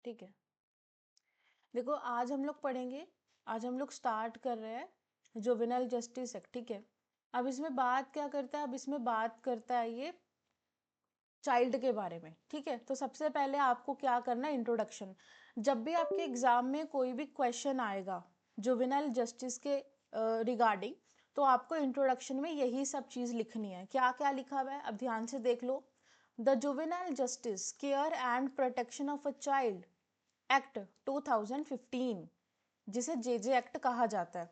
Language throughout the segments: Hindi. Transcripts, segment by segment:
ठीक है। देखो आज हम लोग पढ़ेंगे, आज हम लोग स्टार्ट कर रहे हैं जुवेनाइल जस्टिस एक्ट। ठीक है, अब इसमें बात क्या करता है, अब इसमें बात करता है ये चाइल्ड के बारे में। ठीक है, तो सबसे पहले आपको क्या करना है, इंट्रोडक्शन। जब भी आपके एग्जाम में कोई भी क्वेश्चन आएगा जुवेनाइल जस्टिस के रिगार्डिंग, तो आपको इंट्रोडक्शन में यही सब चीज़ लिखनी है। क्या क्या लिखा हुआ है अब ध्यान से देख लो। The juvenile justice care and protection of a child act 2015, जिसे जेजे एक्ट कहा जाता है,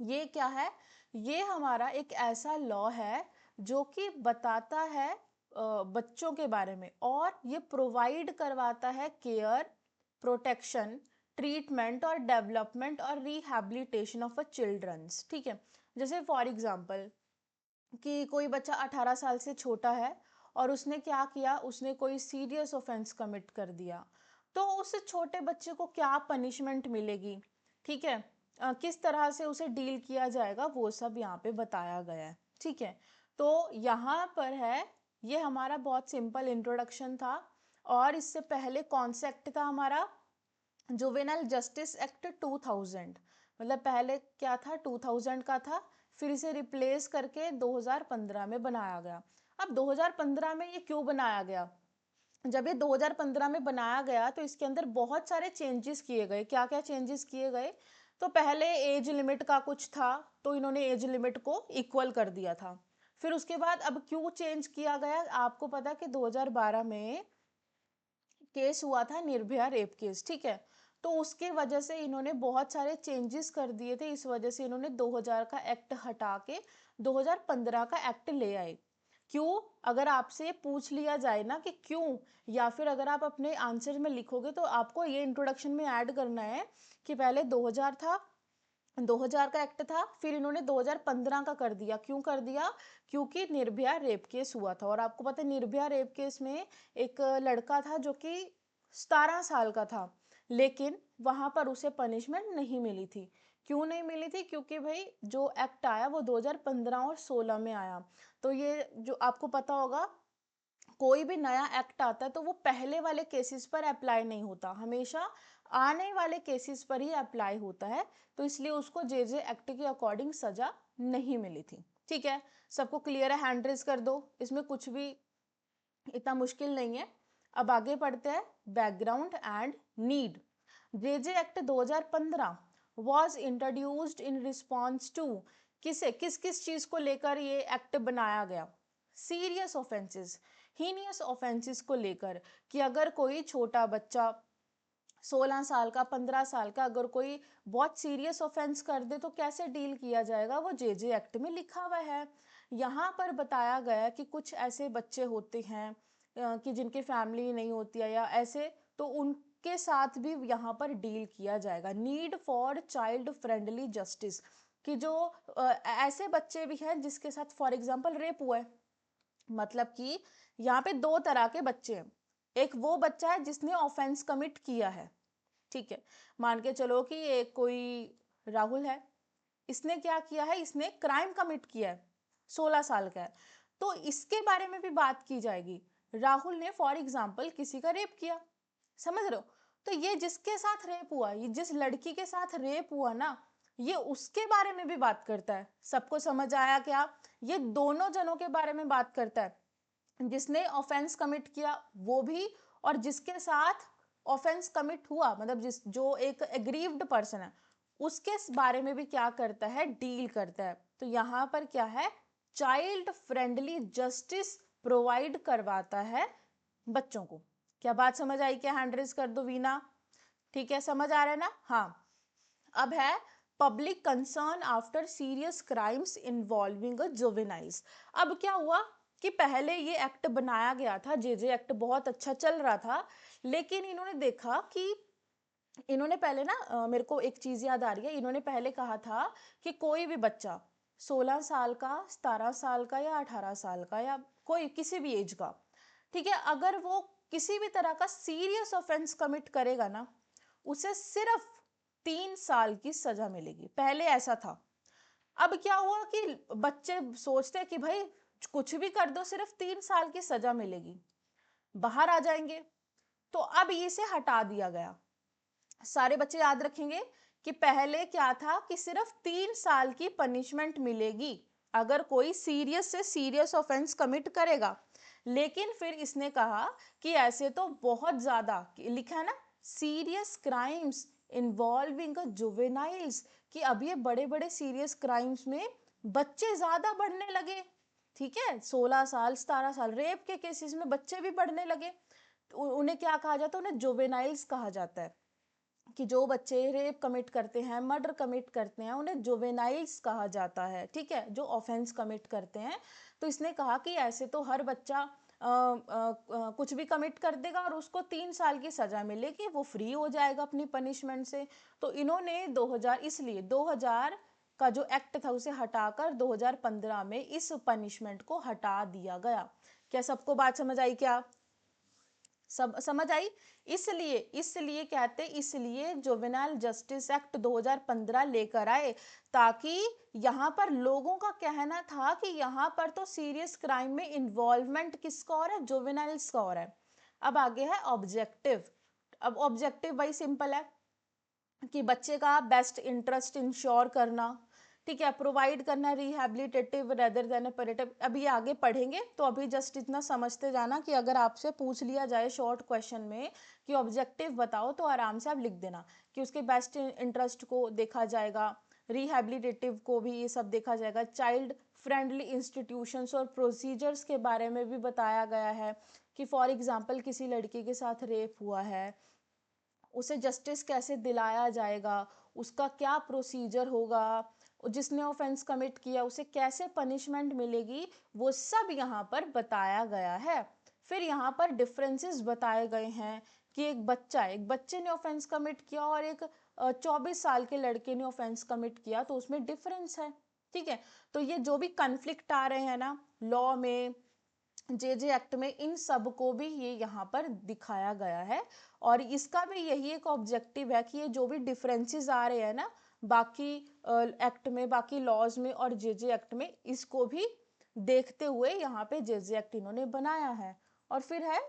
ये क्या है, ये हमारा एक ऐसा लॉ है जो कि बताता है बच्चों के बारे में, और ये प्रोवाइड करवाता है केयर, प्रोटेक्शन, ट्रीटमेंट और डेवलपमेंट और रिहैबिलिटेशन ऑफ अ चिल्ड्रंस। ठीक है, जैसे फॉर एग्जांपल कि कोई बच्चा 18 साल से छोटा है और उसने क्या किया, उसने कोई सीरियस ऑफेंस कमिट कर दिया, तो उस छोटे बच्चे को क्या पनिशमेंट मिलेगी, ठीक है, किस तरह से उसे डील किया जाएगा, वो सब यहाँ पे बताया गया है। ठीक है, तो यहाँ पर है, ये हमारा बहुत सिंपल इंट्रोडक्शन था। और इससे पहले कौन सा एक्ट था हमारा, जुवेनाइल जस्टिस एक्ट 2000। मतलब पहले क्या था, 2000 का था, फिर इसे रिप्लेस करके 2015 में बनाया गया। अब 2015 में ये क्यों बनाया गया, जब ये 2015 में बनाया गया तो इसके अंदर बहुत सारे चेंजेस किए गए। क्या क्या चेंजेस किए गए, तो पहले एज लिमिट का कुछ था, तो इन्होंने एज लिमिट को इक्वल कर दिया था। फिर उसके बाद अब क्यों चेंज किया गया, आपको पता है कि 2012 में केस हुआ था निर्भया रेप केस। ठीक है, तो उसके वजह से इन्होंने बहुत सारे चेंजेस कर दिए थे, इस वजह से इन्होंने 2000 का एक्ट हटा के 2015 का एक्ट ले आए। क्यों, अगर आपसे पूछ लिया जाए ना कि क्यों, या फिर अगर आप अपने आंसर में लिखोगे तो आपको ये इंट्रोडक्शन में ऐड करना है कि पहले 2000 था, 2000 का एक्ट था, फिर इन्होंने 2015 का कर दिया। क्यों कर दिया, क्योंकि निर्भया रेप केस हुआ था। और आपको पता है निर्भया रेप केस में एक लड़का था जो कि 17 साल का था, लेकिन वहां पर उसे पनिशमेंट नहीं मिली थी। क्यों नहीं मिली थी, क्योंकि भाई जो एक्ट आया वो 2015 और 16 में आया। तो ये जो आपको पता होगा, कोई भी नया एक्ट आता है तो वो पहले वाले केसेस पर अप्लाई नहीं होता, हमेशा आने वाले केसेस पर ही अप्लाई होता है। तो इसलिए उसको जेजे एक्ट के अकॉर्डिंग सजा नहीं मिली थी। ठीक है, सबको क्लियर है, हैंड रेज कर दो, इसमें कुछ भी इतना मुश्किल नहीं है। अब आगे पढ़ते हैं, background and need. JJ act 2015 was introduced in response to, किसे, किस किस चीज को लेकर ये एक्ट बनाया गया, सीरियस ऑफेंसेस, हीनियस ऑफेंसेस को लेकर, कि अगर कोई छोटा बच्चा 16 साल का, 15 साल का, अगर कोई बहुत सीरियस ऑफेंस कर दे तो कैसे डील किया जाएगा, वो जेजे एक्ट में लिखा हुआ है। यहाँ पर बताया गया कि कुछ ऐसे बच्चे होते हैं कि जिनकी फैमिली नहीं होती है या ऐसे, तो उनके साथ भी यहाँ पर डील किया जाएगा। Need for child friendly justice, कि जो ऐसे बच्चे भी हैं जिसके साथ फॉर एग्जाम्पल रेप हुआ है। मतलब कि यहाँ पे दो तरह के बच्चे हैं, एक वो बच्चा है जिसने ऑफेंस कमिट किया है। ठीक है, मान के चलो कि एक कोई राहुल है, इसने क्या किया है, इसने क्राइम कमिट किया है, 16 साल का है, तो इसके बारे में भी बात की जाएगी। राहुल ने फॉर एग्जाम्पल किसी का रेप किया, समझ रहे हो, तो ये जिसके साथ रेप हुआ, ये जिस लड़की के साथ रेप हुआ ना, ये उसके बारे में भी बात करता है। सबको समझ आया क्या, ये दोनों जनों के बारे में बात करता है, जिसने ऑफेंस कमिट किया वो भी, और जिसके साथ ऑफेंस कमिट हुआ, मतलब जिस जो एक एग्रीव्ड पर्सन है उसके बारे में भी क्या करता है, डील करता है। तो यहाँ पर क्या है, चाइल्ड फ्रेंडली जस्टिस प्रोवाइड करवाता है बच्चों को। क्या बात समझ आई क्या, हैंड रेज कर दो वीना। ठीक है, समझ आ रहा है ना, हाँ। अब है public concern after serious crimes involving juveniles. अब क्या हुआ कि पहले ये एक्ट बनाया गया था, जेजे एक्ट बहुत अच्छा चल रहा था, लेकिन इन्होंने देखा कि इन्होंने पहले ना मेरे को एक चीज याद आ रही है, इन्होंने पहले कहा था कि कोई भी बच्चा 16 साल का, 17 साल का या 18 साल का या कोई किसी भी एज का, ठीक है, अगर वो किसी भी तरह का सीरियस ऑफेंस कमिट करेगा ना, उसे सिर्फ 3 साल की सजा मिलेगी। पहले ऐसा था। अब क्या हुआ कि बच्चे सोचते हैं कि भाई कुछ भी कर दो, सिर्फ 3 साल की सजा मिलेगी, बाहर आ जाएंगे। तो अब इसे हटा दिया गया। सारे बच्चे याद रखेंगे कि पहले क्या था कि सिर्फ 3 साल की पनिशमेंट मिलेगी अगर कोई सीरियस से सीरियस ऑफेंस कमिट करेगा। लेकिन फिर इसने कहा कि ऐसे तो बहुत ज्यादा, लिखा है ना, सीरियस क्राइम्स इन्वॉल्विंग जुवेनाइल्स, कि अब ये बड़े बड़े सीरियस क्राइम्स में बच्चे ज्यादा बढ़ने लगे। ठीक है, 16 साल 17 साल रेप के केसेस में बच्चे भी बढ़ने लगे। तो उन्हें क्या कहा जाता है? उन्हें जुवेनाइल्स कहा जाता है, कि जो बच्चे रेप कमिट करते हैं, मर्डर कमिट करते हैं, उन्हें जुवेनाइल्स कहा जाता है। ठीक है, जो ऑफेंस कमिट करते हैं। तो इसने कहा कि ऐसे तो हर बच्चा कुछ भी कमिट कर देगा और उसको 3 साल की सजा मिलेगी, वो फ्री हो जाएगा अपनी पनिशमेंट से। तो इन्होंने 2000, इसलिए 2000 का जो एक्ट था उसे हटाकर 2015 में इस पनिशमेंट को हटा दिया गया। क्या सबको बात समझ आई? क्या सब समझ आई? इसलिए इसलिए कहते, इसलिए जुवेनाइल जस्टिस एक्ट 2015 लेकर आए, ताकि यहां पर लोगों का कहना था कि यहां पर तो सीरियस क्राइम में इन्वॉल्वमेंट किसका और है? जुवेनाइल्स का और है। अब आगे है ऑब्जेक्टिव। अब ऑब्जेक्टिव भाई सिंपल है कि बच्चे का बेस्ट इंटरेस्ट इंश्योर करना। ठीक है, प्रोवाइड करना रिहैबिलिटेटिव रेदर देन परेटिव। अभी आगे पढ़ेंगे, तो अभी जस्ट इतना समझते जाना कि अगर आपसे पूछ लिया जाए शॉर्ट क्वेश्चन में कि ऑब्जेक्टिव बताओ, तो आराम से आप लिख देना कि उसके बेस्ट इंटरेस्ट को देखा जाएगा, रिहैबिलिटेटिव को भी ये सब देखा जाएगा, चाइल्ड फ्रेंडली इंस्टीट्यूशंस और प्रोसीजर्स के बारे में भी बताया गया है कि फॉर एग्जाम्पल किसी लड़की के साथ रेप हुआ है, उसे जस्टिस कैसे दिलाया जाएगा, उसका क्या प्रोसीजर होगा, जिसने ऑफेंस कमिट किया उसे कैसे पनिशमेंट मिलेगी, वो सब यहाँ पर बताया गया है। फिर यहाँ पर डिफरेंसेस बताए गए हैं कि एक बच्चे ने ऑफेंस कमिट किया और एक 24 साल के लड़के ने ऑफेंस कमिट किया, तो उसमें डिफरेंस है। ठीक है, तो ये जो भी कन्फ्लिक्ट आ रहे हैं ना लॉ में, जे एक्ट में, इन सब को भी ये यहाँ पर दिखाया गया है। और इसका भी यही एक ऑब्जेक्टिव है कि ये जो भी डिफरेंसेस आ रहे हैं ना बाकी एक्ट में, बाकी लॉज में और जे एक्ट में, इसको भी देखते हुए यहाँ पे जे एक्ट इन्होंने बनाया है। और फिर है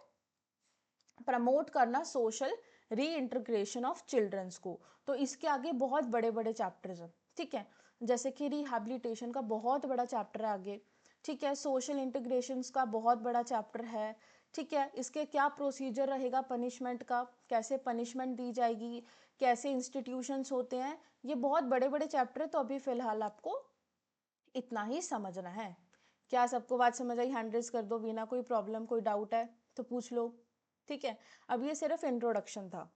प्रमोट करना सोशल री इंटीग्रेशन ऑफ चिल्ड्रंस को। तो इसके आगे बहुत बड़े बड़े चैप्टर्स हैं। ठीक है, जैसे कि रिहैबिलिटेशन का बहुत बड़ा चैप्टर है आगे। ठीक है, सोशल इंटीग्रेशन का बहुत बड़ा चैप्टर है। ठीक है, इसके क्या प्रोसीजर रहेगा पनिशमेंट का, कैसे पनिशमेंट दी जाएगी, कैसे इंस्टीट्यूशंस होते हैं, ये बहुत बड़े बड़े चैप्टर है। तो अभी फिलहाल आपको इतना ही समझना है। क्या सबको बात समझ आई? हैंड रेज कर दो, बिना कोई प्रॉब्लम, कोई डाउट है तो पूछ लो। ठीक है, अब ये सिर्फ इंट्रोडक्शन था।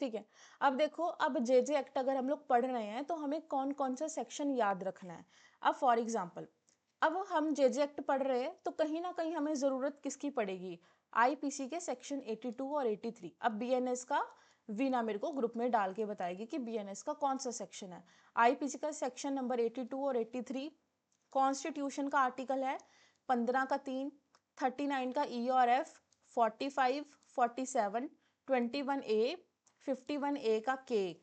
ठीक है, अब देखो, अब जे एक्ट अगर हम लोग पढ़ रहे हैं तो हमें कौन कौन सा सेक्शन याद रखना है। अब फॉर एग्जाम्पल, अब हम जे एक्ट पढ़ रहे हैं तो कहीं ना कहीं हमें जरूरत किसकी पड़ेगी? आईपीसी के सेक्शन 82 और 83। अब बीएनएस का वीना मेरे को ग्रुप में डाल के बताएगी कि बीएनएस का कौन सा सेक्शन है। आईपीसी का सेक्शन नंबर 82 और 83। कॉन्स्टिट्यूशन का आर्टिकल है 15 का 3, 39 का ई और एफ, 45, 47, 21A, 51A का के,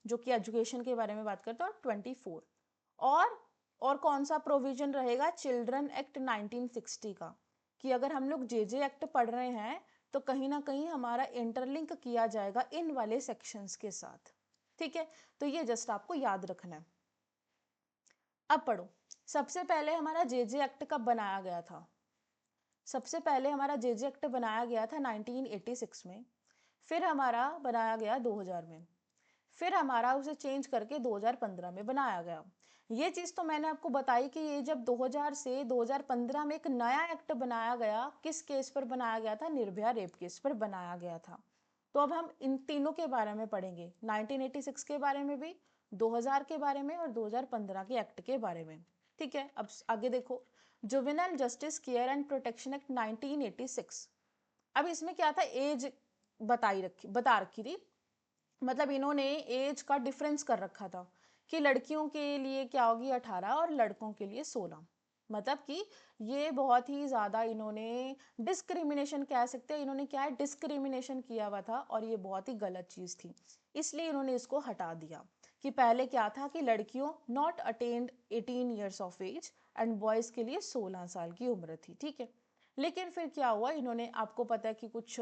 जो कि एजुकेशन के बारे में बात करता है, और 24। और कौन सा प्रोविजन रहेगा? चिल्ड्रन एक्ट 1960 का, कि अगर हम लोग जे एक्ट पढ़ रहे हैं तो कहीं ना कहीं हमारा इंटरलिंक किया जाएगा इन वाले सेक्शंस के साथ। ठीक है, तो ये जस्ट आपको याद रखना है। अब पढ़ो, सबसे पहले हमारा जे एक्ट कब बनाया गया था? सबसे पहले हमारा जे एक्ट बनाया गया था 1986 में, फिर हमारा बनाया गया 2000 में, फिर हमारा उसे चेंज करके 2015 में बनाया गया। ये चीज़ तो मैंने आपको बताई कि ये जब 2000 से 2015 में एक नया एक्ट बनाया गया, किस केस पर बनाया गया था? निर्भया रेप केस पर बनाया गया था। तो अब हम इन तीनों के बारे में पढ़ेंगे, 1986 के बारे में भी, 2000 के बारे में और 2015 के एक्ट के बारे में। ठीक है, अब आगे देखो, juvenile justice care and protection act 1986। अब इसमें क्या था? एज बता रखी थी, मतलब इन्होंने एज का डिफरेंस कर रखा था कि लड़कियों के लिए क्या होगी 18 और लड़कों के लिए 16। मतलब कि ये बहुत ही ज्यादा इन्होंने डिस्क्रिमिनेशन कह सकते हैं, इन्होंने क्या है, डिस्क्रिमिनेशन किया हुआ था, और ये बहुत ही गलत चीज थी। इसलिए इन्होंने इसको हटा दिया कि पहले क्या था कि लड़कियों not attend 18 years of age and boys के लिए 16 साल की उम्र थी। ठीक है, लेकिन फिर क्या हुआ, इन्होंने, आपको पता है कि कुछ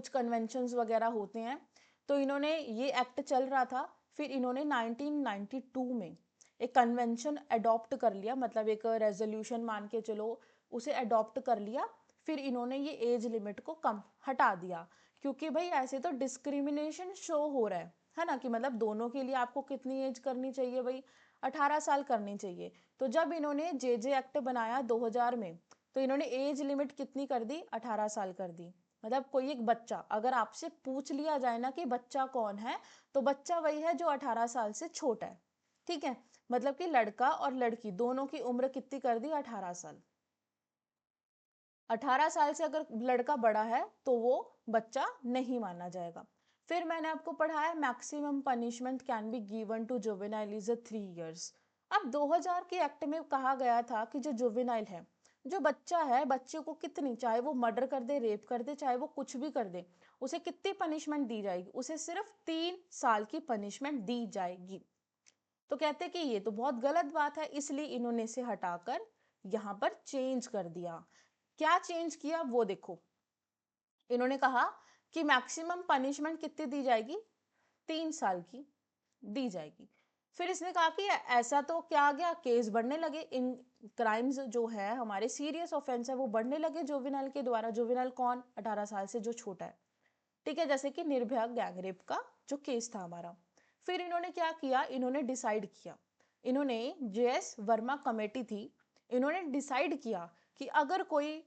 कन्वेंशंस वगैरह होते हैं, तो इन्होंने, ये एक्ट चल रहा था, फिर इन्होंने 1992 में एक कन्वेंशन अडॉप्ट कर लिया, मतलब एक रेजोल्यूशन मान के चलो, उसे अडॉप्ट कर लिया। फिर इन्होंने ये एज लिमिट को कम हटा दिया, क्योंकि भाई ऐसे तो डिस्क्रिमिनेशन शो हो रहा है ना, कि मतलब दोनों के लिए आपको कितनी एज करनी चाहिए भाई, 18 साल करनी चाहिए। तो जब इन्होंने जे एक्ट बनाया 2000 में, तो इन्होंने एज लिमिट कितनी कर दी, 18 साल कर दी। मतलब कोई एक बच्चा, अगर आपसे पूछ लिया जाए ना कि बच्चा कौन है, तो बच्चा वही है जो 18 साल से छोटा है, ठीक है। मतलब कि लड़का और लड़की दोनों की उम्र कितनी कर दी, 18 साल। 18 साल से अगर लड़का बड़ा है तो वो बच्चा नहीं माना जाएगा। फिर मैंने आपको पढ़ाया maximum punishment can be given to juvenile is 3 years. अब 2000 के एक्ट में कहा गया था कि जो जुवेनाइल है, जो बच्चा है, बच्चे को कितनी, चाहे वो मर्डर कर दे, रेप कर दे, चाहे वो कुछ भी कर दे, उसे कितनी पनिशमेंट दी जाएगी, उसे सिर्फ 3 साल की पनिशमेंट दी जाएगी। तो कहते कि ये तो बहुत गलत बात है, इसलिए इन्होंने इसे हटाकर यहाँ पर चेंज कर दिया। क्या चेंज किया वो देखो, इन्होंने कहा कि मैक्सिमम पनिशमेंट कितनी दी जाएगी, 3 साल की दी जाएगी। फिर इसने कहा कि ऐसा तो क्या आ गया, केस बढ़ने लगे, इन क्राइम्स जो है हमारे सीरियस ऑफेंस है वो बढ़ने लगे जुवेनाइल के द्वारा। जुवेनाइल कौन, 18 साल से जो छोटा है, ठीक है। जैसे कि निर्भया गैंगरेप का जो केस था हमारा। फिर इन्होंने क्या किया, इन्होंने डिसाइड किया, इन्होंने जेएस वर्मा कमेटी थी, इन्होंने डिसाइड किया कि अगर कोई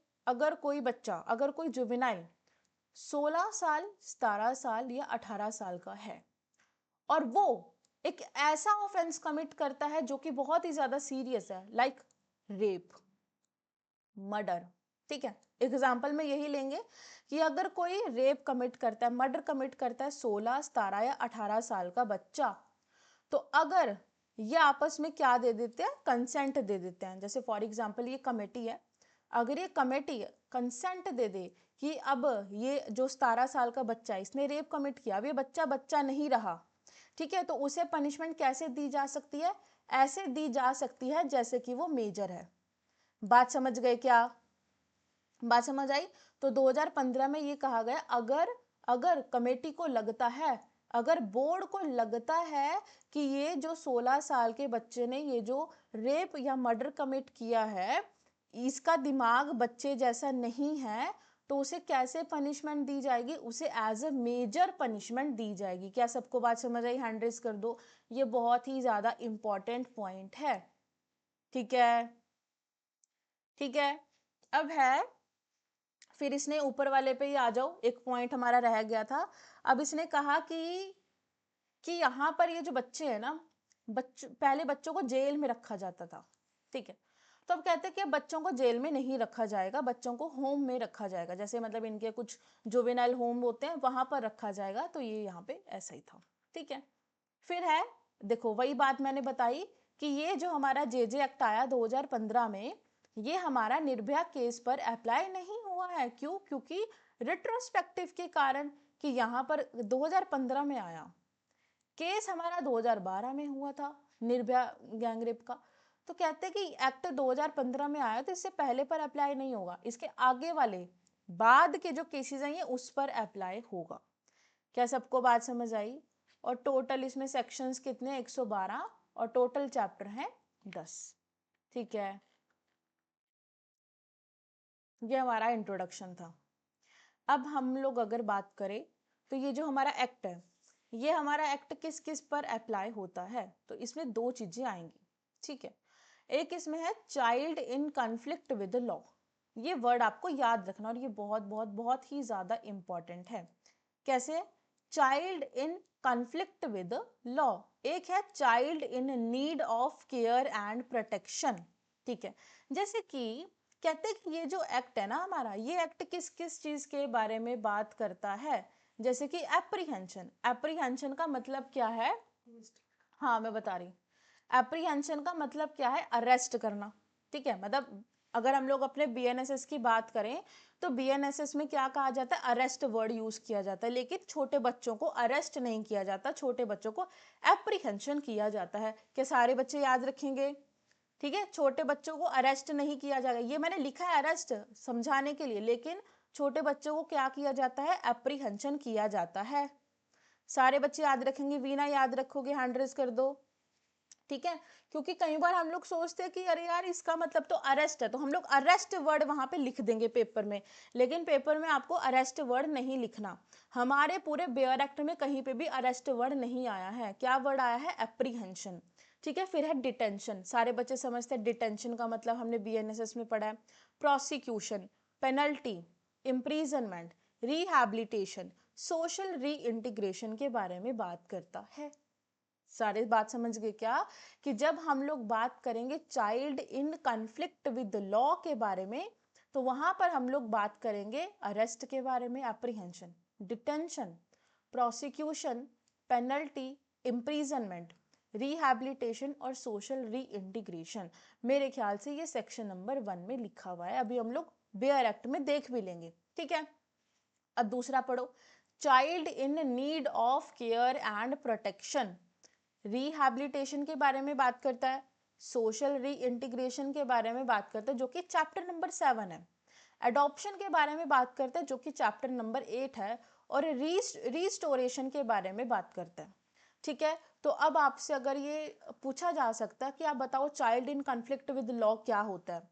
बच्चा, अगर कोई जुवेनाइल 16 साल, 17 साल या 18 साल का है, और वो एक ऐसा ऑफेंस कमिट करता है जो कि बहुत ही ज्यादा सीरियस है, लाइक रेप, मर्डर, ठीक है। एग्जाम्पल में यही लेंगे कि अगर कोई रेप कमिट करता है, मर्डर कमिट करता है 16, 17 या 18 साल का बच्चा, तो अगर ये आपस में क्या दे देते हैं, कंसेंट दे देते हैं। जैसे फॉर एग्जाम्पल ये कमेटी है, अगर ये कमेटी कंसेंट दे दे कि अब ये जो 17 साल का बच्चा है, इसने रेप कमिट किया, अब ये बच्चा बच्चा नहीं रहा, ठीक है, तो उसे पनिशमेंट कैसे दी जा सकती है, ऐसे दी जा सकती है जैसे कि वो मेजर है। बात समझ गए क्या, बात समझ आई। तो 2015 में ये कहा गया, अगर अगर कमेटी को लगता है, अगर बोर्ड को लगता है कि ये जो 16 साल के बच्चे ने ये जो रेप या मर्डर कमिट किया है, इसका दिमाग बच्चे जैसा नहीं है, तो उसे कैसे पनिशमेंट दी जाएगी, उसे एज ए मेजर पनिशमेंट दी जाएगी। क्या सबको बात समझ आई, हैंड रेज कर दो, ये बहुत ही ज्यादा इंपॉर्टेंट पॉइंट है, ठीक है, ठीक है। अब है, फिर इसने ऊपर वाले पे ही आ जाओ, एक पॉइंट हमारा रह गया था। अब इसने कहा कि यहाँ पर ये जो बच्चे हैं ना, पहले बच्चों को जेल में रखा जाता था, ठीक है। तो अब कहते हैं कि अब बच्चों को जेल में नहीं रखा जाएगा, बच्चों को होम में रखा जाएगा, जैसे मतलब इनके कुछ जुवेनाइल होम होते हैं वहां पर रखा जाएगा, तो ये यहाँ पे ऐसा ही था, ठीक है। फिर है, देखो वही बात मैंने बताई कि ये जो हमारा जे एक्ट आया 2015 में, ये हमारा निर्भया केस पर अप्लाई नहीं हुआ है। क्यों, क्योंकि रिट्रोस्पेक्टिव के कारण, कि यहाँ पर 2015 में आया, केस हमारा 2012 में हुआ था निर्भया गैंगरेप का। तो कहते हैं कि एक्ट 2015 में आया, तो इससे पहले पर अप्लाई नहीं होगा, इसके आगे वाले बाद के जो केसेस हैं ये उस पर अप्लाई होगा। क्या सबको बात समझ आई। और टोटल इसमें सेक्शंस कितने, 112, और टोटल चैप्टर हैं 10, ठीक है। ये हमारा इंट्रोडक्शन था। अब हम लोग अगर बात करें, तो ये जो हमारा एक्ट है, ये हमारा एक्ट किस किस पर अप्लाई होता है, तो इसमें दो चीजें आएंगी, ठीक है। एक इसमें है child in conflict with law, ये वर्ड आपको याद रखना, और ये बहुत बहुत बहुत ही ज्यादा इंपॉर्टेंट है। कैसे, child in conflict with law, एक है child in need of care and protection, ठीक है। जैसे कि कहते हैं कि ये जो एक्ट है ना हमारा, ये एक्ट किस किस चीज के बारे में बात करता है, जैसे कि एप्रीहेंशन, एप्रीहेंशन का मतलब क्या है, हाँ मैं बता रही, एप्रीहेंशन का मतलब क्या है, अरेस्ट करना, ठीक है। मतलब अगर हम लोग अपने बीएनएसएस की बात करें, तो बीएनएसएस में क्या कहा जाता है, अरेस्ट वर्ड यूज किया जाता है, लेकिन छोटे बच्चों को अरेस्ट नहीं किया जाता, छोटे बच्चों को एप्रीहेंशन किया जाता है। क्या सारे बच्चे याद रखेंगे, ठीक है, छोटे बच्चों को अरेस्ट नहीं किया जाएगा, ये मैंने लिखा है अरेस्ट समझाने के लिए, लेकिन छोटे बच्चों को क्या किया जाता है, एप्रीहेंशन किया जाता है। सारे बच्चे याद रखेंगे, वीना याद रखोगे, हैंड रेज कर दो। ठीक है, क्योंकि कई बार हम लोग सोचते हैं कि अरे यार इसका मतलब तो अरेस्ट है, तो हम लोग अरेस्ट वर्ड वहां पे लिख देंगे पेपर में, लेकिन पेपर में आपको अरेस्ट वर्ड नहीं लिखना। हमारे पूरे बेयर एक्ट में कहीं पे भी अरेस्ट वर्ड नहीं आया है, क्या वर्ड आया है, एप्रीहेंशन। ठीक है, फिर है डिटेंशन, सारे बच्चे समझते हैं डिटेंशन का मतलब, हमने बीएनएसएस में पढ़ा है। Prosecution, penalty, imprisonment, rehabilitation, social reintegration के बारे में बात करता है। सारे बात समझ गए क्या, कि जब हम लोग बात करेंगे child in conflict with law के बारे में, तो वहां पर हम लोग बात करेंगे अरेस्ट के बारे में, apprehension, detention, prosecution, penalty, imprisonment, rehabilitation और सोशल री इंटीग्रेशन। मेरे ख्याल से ये सेक्शन नंबर 1 में लिखा हुआ है, अभी हम लोग बेयर एक्ट में देख भी लेंगे। ठीक है, अब दूसरा पढ़ो, child in need of care and protection, rehabilitation के बारे में बात करता है, सोशल री इंटीग्रेशन के बारे में बात करता है जो कि चैप्टर नंबर 7 है, अडॉप्शन के बारे में बात करता है जो कि चैप्टर नंबर 8 है, और रिस्टोरेशन के बारे में बात करता है। ठीक है, तो अब आपसे अगर ये पूछा जा सकता है कि आप बताओ child in conflict with law क्या होता है,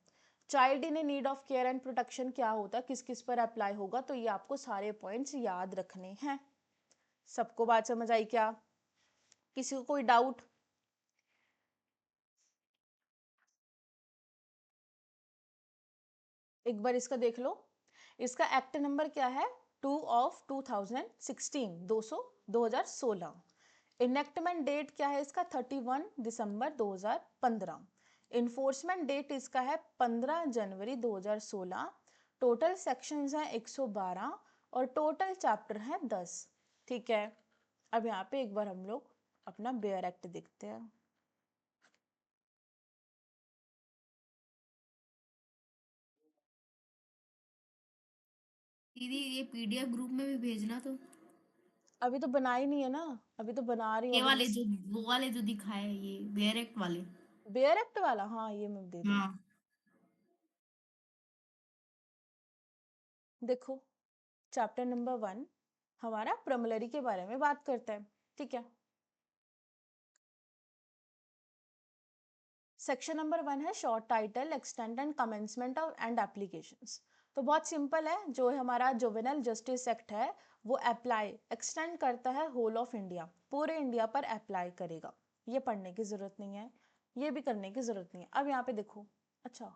child in need of care and protection क्या होता है, किस किस पर अप्लाई होगा, तो ये आपको सारे पॉइंट्स याद रखने हैं। सबको बात समझ आई क्या, किसी को कोई डाउट? एक बार इसका देख लो, इसका एक्ट नंबर क्या है, 2 ऑफ 2016, 2016। इनेक्टमेंट डेट क्या है इसका, 31 दिसंबर 2015। इन्फोर्समेंट डेट इसका है 15 जनवरी 2016। टोटल सेक्शंस हैं 112 और टोटल चैप्टर हैं 10। ठीक है, अब यहाँ पे एक बार हम लोग अपना बेयर एक्ट देखते हैं। दीदी ये पीडीएफ ग्रुप में भी भेजना तो। अभी तो बना ही नहीं है ना, अभी तो बना रही हूँ ये अभी वाले जिस। जो वो वाले जो दिखाए हैं, ये डायरेक्ट वाले। बेयर एक्ट वाला, हाँ ये मैं दे दूंगी। हाँ। देखो, चैप्टर नंबर 1 हमारा प्रमलरी के बारे में बात करता है। ठीक है, सेक्शन नंबर 1 है short title, extent and commencement of and applications. तो बहुत सिंपल है, जो हमारा जुवेनाइल जस्टिस एक्ट है वो अप्लाई एक्सटेंड करता है होल ऑफ इंडिया, पूरे इंडिया पर अप्लाई करेगा। ये पढ़ने की जरूरत नहीं है, ये भी करने की जरूरत नहीं है। अब यहाँ पे देखो, अच्छा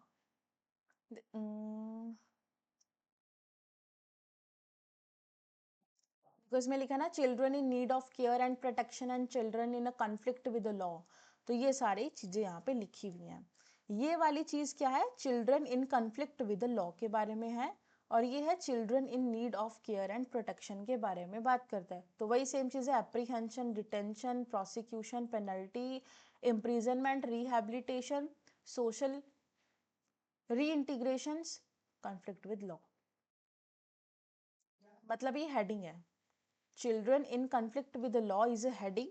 बिकॉज में लिखा ना children in need of care and protection and children in a conflict with the law, तो ये सारी चीजें यहाँ पे लिखी हुई हैं। ये वाली चीज क्या है, children in conflict with the law के बारे में है, और ये है children in need of care and protection के बारे में बात करता है। तो वही सेम चीज है, apprehension, detention, prosecution, penalty, imprisonment, rehabilitation, social री इंटीग्रेशन, कॉन्फ्लिक्ट विद लॉ, मतलब ये हेडिंग है। Children in conflict with the law is a heading,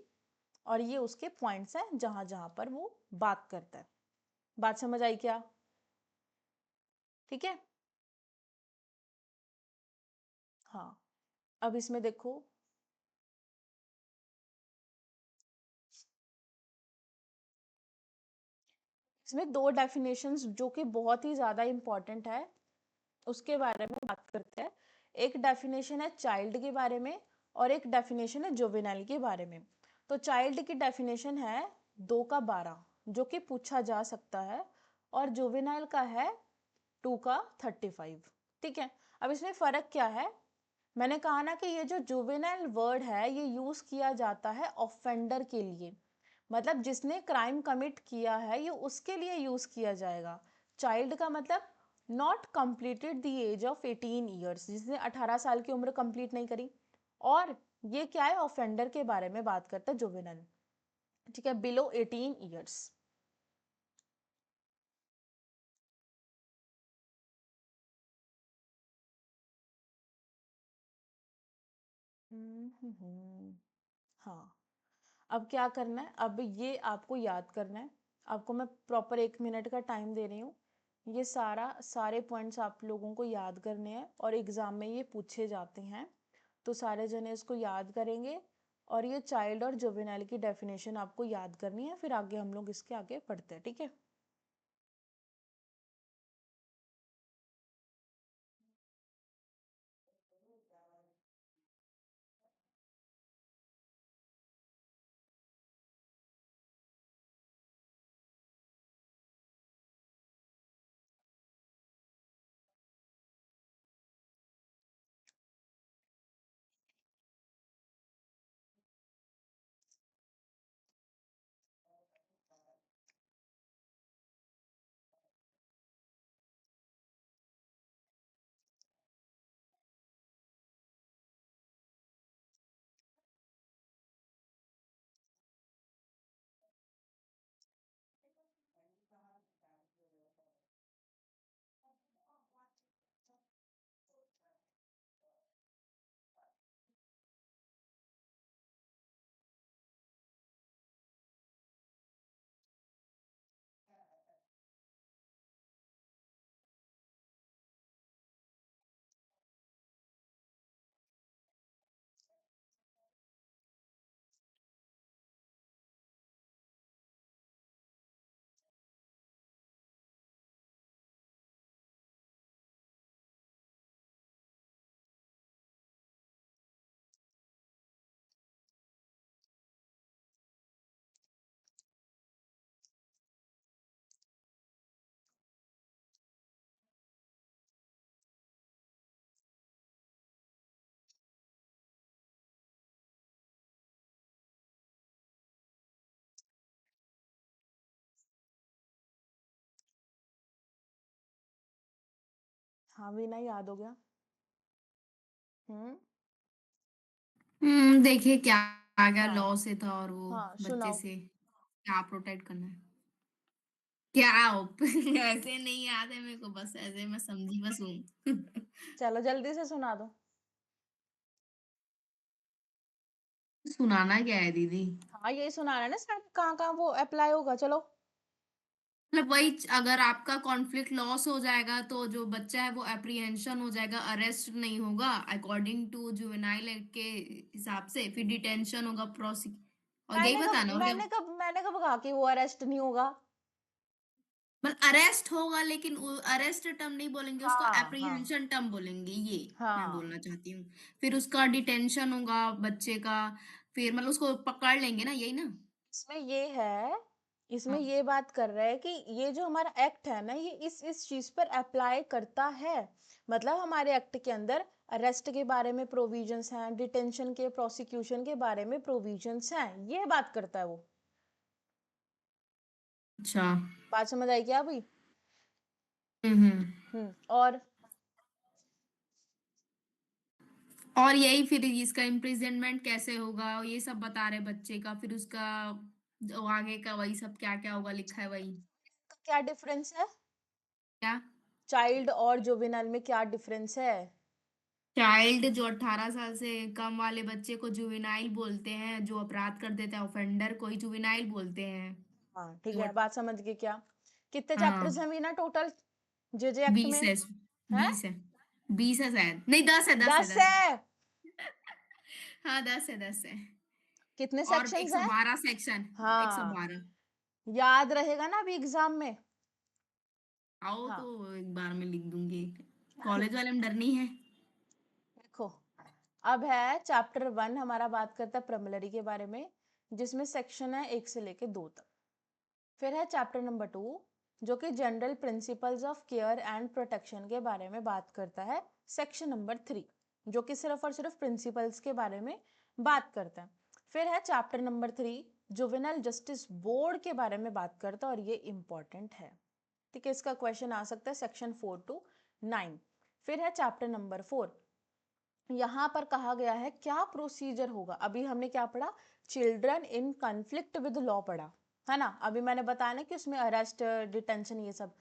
और ये उसके पॉइंट्स हैं जहां जहां पर वो बात करता है। बात समझ आई क्या? ठीक है, हाँ। अब इसमें देखो, इसमें दो डेफिनेशंस जो कि बहुत ही ज्यादा इंपॉर्टेंट है, उसके बारे में बात करते हैं। एक डेफिनेशन है चाइल्ड के बारे में, और एक डेफिनेशन है जुवेनाइल के बारे में। तो चाइल्ड की डेफिनेशन है 2 का 12, जो कि पूछा जा सकता है, और जुवेनाइल का है 2 का 35। ठीक है, अब इसमें फर्क क्या है, मैंने कहा ना कि ये जो जुवेनाइल वर्ड है ये यूज किया जाता है ऑफेंडर के लिए, मतलब जिसने क्राइम कमिट किया है ये उसके लिए यूज किया जाएगा। चाइल्ड का मतलब not completed the age of 18 years, जिसने 18 साल की उम्र कंप्लीट नहीं करी। और ये क्या है, ऑफेंडर के बारे में बात करता है जुवेनाइल। ठीक है, बिलो 18 ईयर्स। हाँ, अब क्या करना है, अब ये आपको याद करना है। आपको मैं प्रॉपर 1 मिनट का टाइम दे रही हूँ। ये सारे पॉइंट्स आप लोगों को याद करने हैं और एग्ज़ाम में ये पूछे जाते हैं, तो सारे जने इसको याद करेंगे। और ये चाइल्ड और जुवेनाइल की डेफिनेशन आपको याद करनी है, फिर आगे हम लोग इसके आगे पढ़ते हैं, ठीक है। हाँ वीना, याद हो गया। हम्म। देखिए क्या आ गया, हाँ लॉ से था और वो हाँ, बच्चे सुनाओ। से क्या प्रोटेक्ट करना है। क्या ऐसे नहीं याद है मेरे को, बस ऐसे मैं समझी बस हूँ। चलो जल्दी से सुना दो। सुनाना क्या है दीदी? हाँ यही सुनाना है ना सर, कहाँ कहाँ वो अप्लाई होगा, चलो। मतलब वही, अगर आपका कॉन्फ्लिक्ट लॉस हो जाएगा तो जो बच्चा है वो अप्रीहेंशन हो जाएगा, अरेस्ट नहीं होगा अकॉर्डिंग टू जुवेनाइल एक्ट के हिसाब से, फिर डिटेंशन होगा, प्रोसिक और यही बताना और क्या। मैंने कब कहा कि वो अरेस्ट नहीं होगा। मतलब अरेस्ट होगा, लेकिन अरेस्ट टर्म नहीं बोलेंगे उसको, हाँ हाँ एप्रीहेंशन टर्म बोलेंगे, ये मैं हाँ। बोलना चाहती हूँ। फिर उसका डिटेंशन होगा बच्चे का, फिर मतलब उसको पकड़ लेंगे ना, यही ना। इसमें ये है, इसमें हाँ। ये बात कर रहा है कि ये जो हमारा एक्ट है ना, ये इस चीज पर अप्लाई करता है। मतलब हमारे एक्ट के अंदर अरेस्ट के बारे में प्रोविजंस हैं, डिटेंशन के, प्रोसिक्यूशन के बारे में प्रोविजंस हैं, ये बात करता है वो। अच्छा। बात समझ आई क्या अभी? हम्म। और और यही फिर इसका इम्प्रिजनमेंट कैसे होगा ये सब बता रहे बच्चे का, फिर उसका जो आगे का वही सब क्या क्या होगा लिखा है वही। क्या डिफरेंस है? क्या? चाइल्ड और जुवेनाइल में क्या डिफरेंस है? चाइल्ड जो 18 साल से कम वाले बच्चे को जुवेनाइल बोलते हैं, जो अपराध कर देता है ऑफेंडर को ही जुवेनाइल बोलते हैं। हाँ ठीक जो है, बात समझ गई क्या? कितने चैप्टर्स हाँ, हैं मीना टोटल जे एक्ट 20 में? है। हैं? 20 है। 20 है शायद, नहीं 10 है, 10 है, 10 10 है। है। हाँ 10 है, 10 है। कितने और सेक्शंस हैं? 112 सेक्शन। हाँ, 112। याद रहेगा ना अभी एग्जाम में। आओ तो हाँ। एक बार में लिख दूंगी। कॉलेज वाले में डरनी है। देखो, अब है चैप्टर 1, हमारा बात करता है प्रमिलरी के बारे में, जिसमें सेक्शन है 1 से लेके 2 तक। फिर है चैप्टर नंबर 2, जो कि general principles of care and protection के बारे में बात करता है। सेक्शन नंबर 3, जो कि सिर्फ और सिर्फ प्रिंसिपल्स के बारे में बात करता है। फिर है chapter number 3, juvenile justice board के बारे में बात करता है, और ये इंपॉर्टेंट है। ठीक है, इसका क्वेश्चन आ सकता है सेक्शन 4 to 9। फिर है चैप्टर नंबर 4, यहाँ पर कहा गया है क्या प्रोसीजर होगा। अभी हमने क्या पढ़ा? Children in conflict with law पढ़ा, है ना। अभी मैंने बताया ना कि उसमें अरेस्ट, डिटेंशन, ये सब।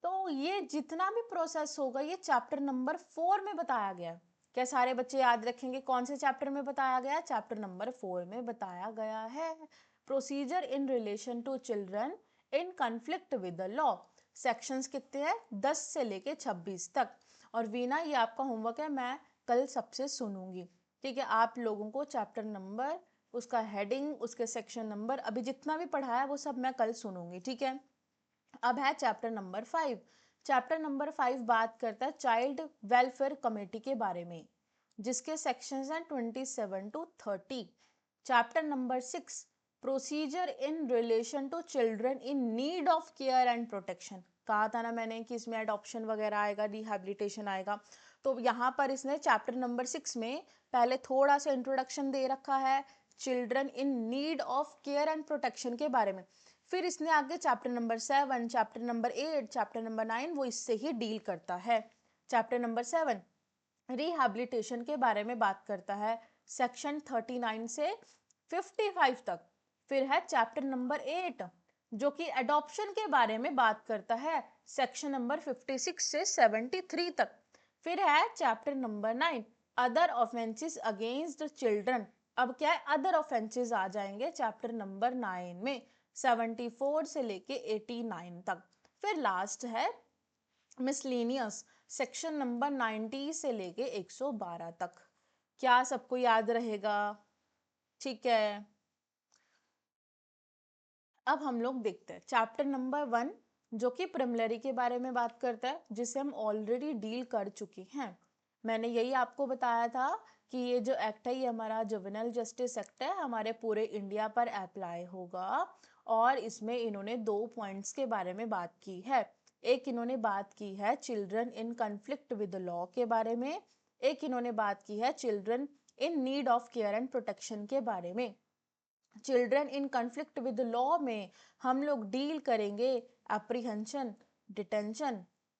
तो ये जितना भी प्रोसेस होगा ये चैप्टर नंबर 4 में बताया गया है। क्या सारे बच्चे याद रखेंगे कौन से चैप्टर में बताया गया है? चैप्टर नंबर 4 में बताया गया है। Procedure in relation to children in conflict with the law. Sections कितने हैं? 10 से लेके 26 तक। और वीना ये आपका होमवर्क है, मैं कल सबसे सुनूंगी, ठीक है? आप लोगों को चैप्टर नंबर, उसका हेडिंग, उसके सेक्शन नंबर, अभी जितना भी पढ़ाया वो सब मैं कल सुनूंगी, ठीक है? अब है चैप्टर नंबर 5। चैप्टर नंबर 5 बात करता है चाइल्ड वेलफेयर कमेटी के बारे में, जिसके सेक्शंस हैं 27 to 30। Chapter number 6 procedure in relation to children in need of care and protection. कहा था ना मैंने कि इसमें अडॉप्शन वगैरह आएगा, रिहैबिलिटेशन आएगा। तो यहाँ पर इसने चैप्टर नंबर 6 में पहले थोड़ा सा इंट्रोडक्शन दे रखा है children in need of care and protection के बारे में। फिर इसने आगे chapter number 7, chapter number 8, chapter number 9 वो इससे ही डील करता है। चैप्टर नंबर 7 रिहैबिलिटेशन के बारे में बात करता है, सेक्शन 39 से 55 तक। फिर है चैप्टर नंबर 8 जो कि एडॉप्शन के बारे में बात करता है, सेक्शन नंबर 56 से 73 तक। फिर है chapter number 9 other offences against children. अब क्या है, अदर ऑफेंसेस आ जाएंगे चैप्टर नंबर 9 में, 74 से लेके 89 तक। फिर लास्ट है मिसलेनियस, सेक्शन नंबर 90 से लेके 112 तक। क्या सबको याद रहेगा? ठीक है, अब हम लोग देखते हैं चैप्टर नंबर 1 जो कि प्रिमिलरी के बारे में बात करता है, जिसे हम ऑलरेडी डील कर चुके हैं। मैंने यही आपको बताया था कि ये जो एक्ट है ये हमारा जुवेनाइल जस्टिस एक्ट है, हमारे पूरे इंडिया पर अप्लाई होगा। और इसमें इन्होंने 2 पॉइंट्स के बारे में बात की है। एक इन्होंने बात की है children in conflict with law के बारे में, एक इन्होंने बात की है children in need of care and protection के बारे में। Children in conflict with law में हम लोग डील करेंगे apprehension, detention,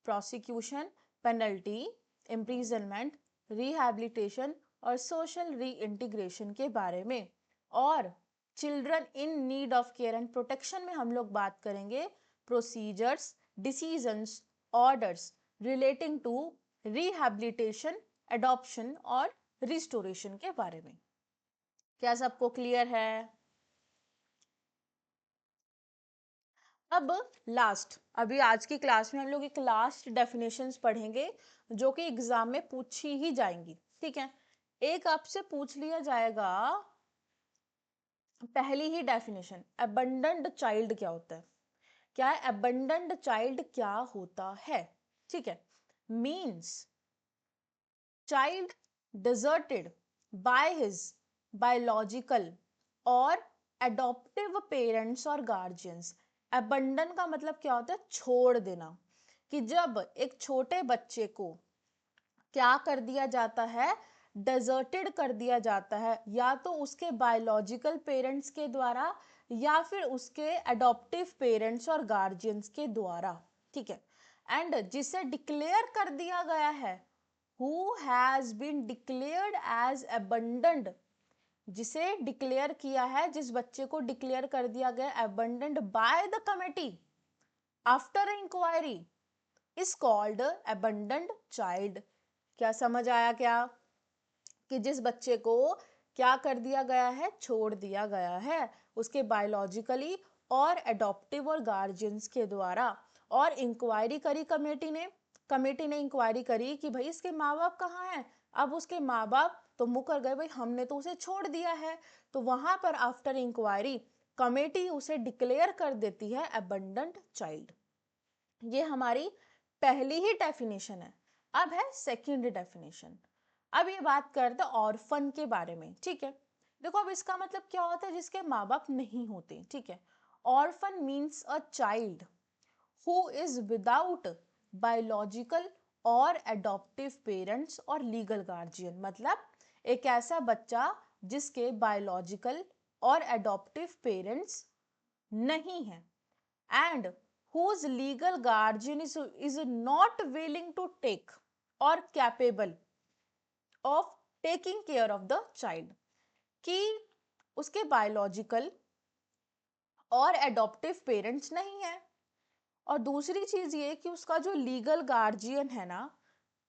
prosecution, penalty, imprisonment, rehabilitation और सोशल री इंटीग्रेशन के बारे में। और children in need of care and protection में हम लोग बात करेंगे procedures, decisions, orders relating to rehabilitation, adoption और रिस्टोरेशन के बारे में। क्या सबको क्लियर है? अब लास्ट, अभी आज की क्लास में हम लोग एक लास्ट डेफिनेशंस पढ़ेंगे जो कि एग्जाम में पूछी ही जाएंगी, ठीक है? एक आपसे पूछ लिया जाएगा पहली ही डेफिनेशन, अबंडन्ड चाइल्ड क्या होता है? क्या है अबंडन्ड चाइल्ड? क्या होता है? ठीक है, means child deserted by his biological और adoptive parents और guardians। abandon का मतलब क्या होता है? छोड़ देना। कि जब एक छोटे बच्चे को क्या कर दिया जाता है? डेजर्टेड कर दिया जाता है, या तो उसके बायोलॉजिकल पेरेंट्स के द्वारा या फिर उसके अडॉप्टिव पेरेंट्स और गार्जियंस के द्वारा, ठीक है? एंड जिसे डिक्लेयर कर दिया गया है, who has been declared as abandoned, जिसे डिक्लेयर किया है, जिस बच्चे को डिक्लेयर कर दिया गया abandoned by the committee after inquiry is called abandoned child। क्या समझ आया क्या? कि जिस बच्चे को क्या कर दिया गया है? छोड़ दिया गया है उसके बायोलॉजिकली और एडॉप्टिव और गार्जियंस के द्वारा, और इंक्वायरी करी कमेटी ने इंक्वायरी करी कि भाई इसके माँ बाप कहाँ हैं? अब उसके माँ बाप तो मुकर गए, भाई हमने तो उसे छोड़ दिया है। तो वहां पर आफ्टर इंक्वायरी कमेटी उसे डिक्लेयर कर देती है अबंडन्ड चाइल्ड। ये हमारी पहली ही डेफिनेशन है। अब है सेकेंड डेफिनेशन। अब ये बात करते हैं ऑर्फन के बारे में, ठीक है? देखो अब इसका मतलब क्या होता है? जिसके माँ बाप नहीं होते, ठीक है? Orphan means a child who is without biological और एडॉप्टिव पेरेंट्स और लीगल गार्जियन। मतलब एक ऐसा बच्चा जिसके बायोलॉजिकल और एडॉप्टिव पेरेंट्स नहीं है, and whose legal guardian is not willing to take or capable of taking care of the child। कि उसके बायोलॉजिकल और एडॉप्टिव पेरेंट्स नहीं है, और दूसरी चीज ये कि उसका जो लीगल गार्जियन है ना,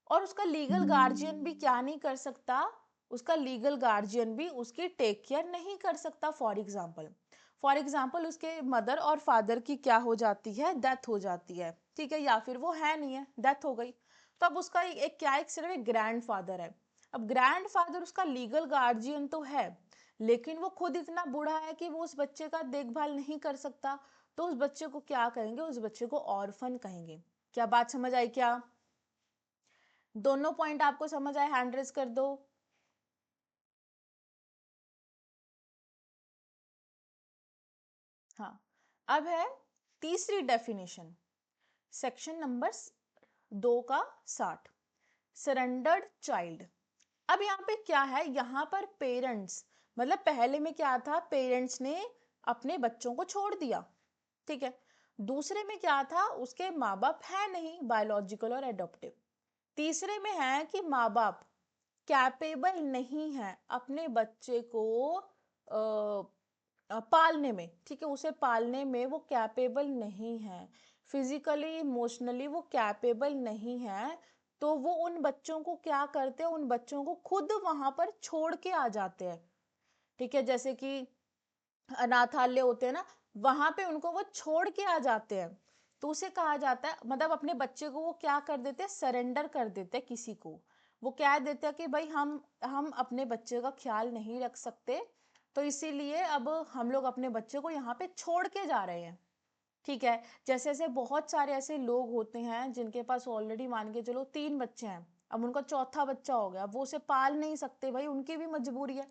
और उसका लीगल गार्जियन भी क्या नहीं कर सकता? उसका लीगल गार्जियन भी उसकी टेक केयर नहीं कर सकता। फॉर एग्जाम्पल फॉर एग्जाम्पल उसके मदर और फादर की क्या हो जाती है, डेथ हो जाती है, ठीक है, या फिर वो है नहीं है, डेथ हो गई, तो अब उसका एक क्या, एक सिर्फ एक ग्रैंड फादर है। अब ग्रैंड फादर उसका लीगल गार्जियन तो है, लेकिन वो खुद इतना बूढ़ा है कि वो उस बच्चे का देखभाल नहीं कर सकता, तो उस बच्चे को क्या कहेंगे, उस बच्चे को ऑर्फन कहेंगे। क्या बात समझ आई क्या? दोनों पॉइंट आपको समझ आए? हैंड रेज कर दो। हाँ, अब है तीसरी डेफिनेशन, सेक्शन नंबर 2 का 60, सरेंडर्ड चाइल्ड। अब यहाँ पे क्या है, यहाँ पर पेरेंट्स, मतलब पहले में क्या था, पेरेंट्स ने अपने बच्चों को छोड़ दिया, ठीक है। दूसरे में क्या था, उसके माँ बाप है नहीं, बायोलॉजिकल और एडॉप्टिव। तीसरे में है कि माँ बाप कैपेबल नहीं है अपने बच्चे को पालने में, ठीक है, उसे पालने में वो कैपेबल नहीं है, फिजिकली इमोशनली वो कैपेबल नहीं है, तो वो उन बच्चों को क्या करते हैं, उन बच्चों को खुद वहां पर छोड़ के आ जाते हैं, ठीक है। जैसे कि अनाथालय होते हैं ना, वहां पे उनको वो छोड़ के आ जाते हैं, तो उसे कहा जाता है, मतलब अपने बच्चे को वो क्या कर देते हैं, सरेंडर कर देते हैं किसी को। वो कह देते हैं कि भाई हम अपने बच्चे का ख्याल नहीं रख सकते, तो इसीलिए अब हम लोग अपने बच्चे को यहाँ पे छोड़ के जा रहे हैं, ठीक है। जैसे ऐसे बहुत सारे ऐसे लोग होते हैं जिनके पास ऑलरेडी मान के चलो 3 बच्चे हैं, अब उनका चौथा बच्चा हो गया, वो उसे पाल नहीं सकते, भाई उनकी भी मजबूरी है,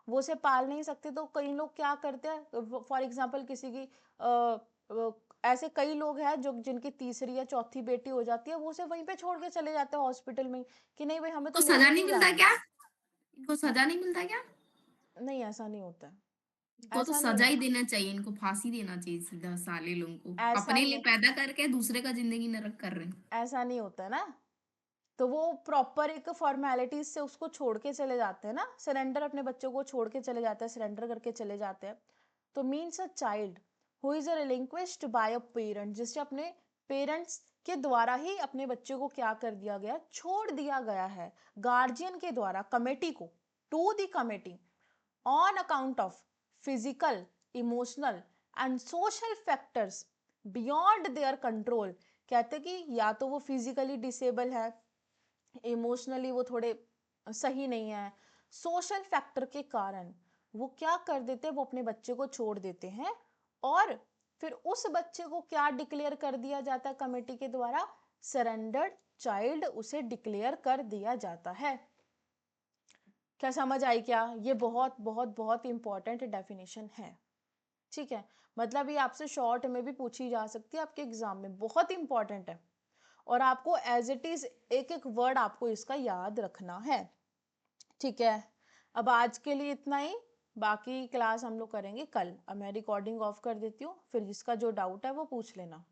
वो उसे पाल नहीं सकते, तो कई लोग क्या करते हैं, फॉर एग्जाम्पल किसी की ऐसे कई लोग हैं जो जिनकी तीसरी या चौथी बेटी हो जाती है, वो उसे वहीं पे छोड़ के चले जाते हैं हॉस्पिटल में कि नहीं भाई हमें तो इनको सजा लेके नहीं नहीं मिलता जाना। क्या? इनको सजा नहीं मिलता क्या? नहीं, ऐसा नहीं होता है, इनको तो ऐसा नहीं सजा ही होता, देना चाहिए, इनको फांसी देना चाहिए सीधा, साले लोगों को ऐसा अपने लिए नहीं, पैदा करके दूसरे का जिंदगी नरक कर रहे हैं। ऐसा नहीं होता ना, तो वो प्रॉपर एक फॉर्मेलिटीज से उसको छोड़ के चले जाते हैं ना, सरेंडर अपने बच्चों को छोड़ के चले जाते हैं, सरेंडर करके चले जाते हैं। तो means a child who is relinquished by a parent, जिससे अपने पेरेंट्स के द्वारा ही अपने बच्चे को क्या कर दिया गया, छोड़ दिया गया है, गार्जियन के द्वारा, कमेटी को, to the committee, on account of physical, emotional and social factors beyond their control. कहते कि या तो वो फिजिकली डिसेबल है, इमोशनली वो थोड़े सही नहीं है, सोशल फैक्टर के कारण वो क्या कर देते हैं, वो अपने बच्चे को छोड़ देते हैं, और फिर उस बच्चे को क्या डिक्लेयर कर दिया जाता है कमेटी के द्वारा, सरेंडर्ड चाइल्ड उसे डिक्लेयर कर दिया जाता है। क्या समझ आई क्या? ये बहुत बहुत बहुत इंपॉर्टेंट डेफिनेशन है, ठीक है। मतलब ये आपसे शॉर्ट में भी पूछी जा सकती है आपके एग्जाम में, बहुत इंपॉर्टेंट है, और आपको एज इट इज एक एक वर्ड आपको इसका याद रखना है, ठीक है। अब आज के लिए इतना ही, बाकी क्लास हम लोग करेंगे कल। अब मैं रिकॉर्डिंग ऑफ कर देती हूँ, फिर जिसका जो डाउट है वो पूछ लेना।